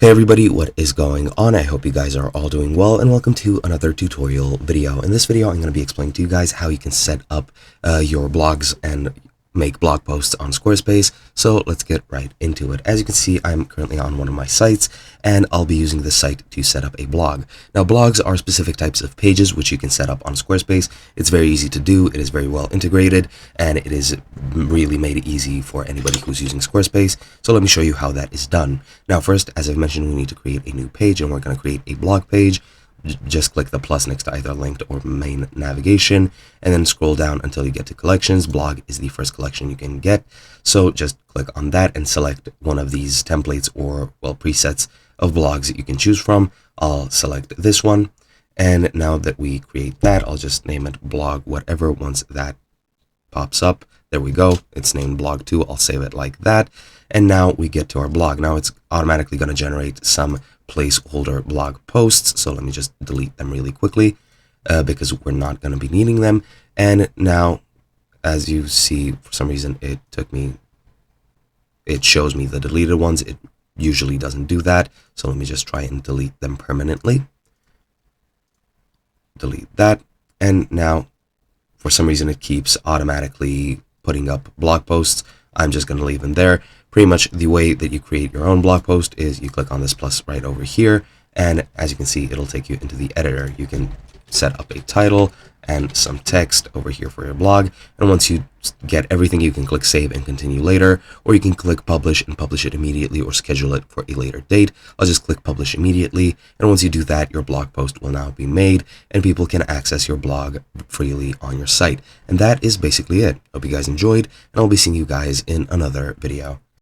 Hey everybody, what is going on? I hope you guys are all doing well, and welcome to another tutorial video. In this video, I'm going to be explaining to you guys how you can set up your blogs and make blog posts on Squarespace. So let's get right into it. As you can see, I'm currently on one of my sites, and I'll be using this site to set up a blog. Now, blogs are specific types of pages which you can set up on Squarespace. It's very easy to do, it is very well integrated, and it is really made easy for anybody who's using Squarespace. So let me show you how that is done. Now, first, as I've mentioned, we need to create a new page, and we're going to create a blog page. Just click the plus next to either linked or main navigation, and then scroll down until you get to collections. Blog is the first collection you can get, so just click on that and select one of these templates or, well, presets of blogs that you can choose from. I'll select this one, and now that we create that, I'll just name it blog whatever. Once that pops up, there we go, it's named blog 2. I'll save it like that, and now we get to our blog. Now it's automatically going to generate some placeholder blog posts, so let me just delete them really quickly because we're not going to be needing them. And now, as you see, for some reason it shows me the deleted ones. It usually doesn't do that, so let me just try and delete them permanently. Delete that, and now for some reason it keeps automatically putting up blog posts. I'm just going to leave them there. Pretty much the way that you create your own blog post is you click on this plus right over here, and as you can see, it'll take you into the editor. You can set up a title and some text over here for your blog, and once you get everything, you can click save and continue later, or you can click publish and publish it immediately or schedule it for a later date. I'll just click publish immediately, and once you do that, your blog post will now be made and people can access your blog freely on your site. And that is basically it. Hope you guys enjoyed, and I'll be seeing you guys in another video.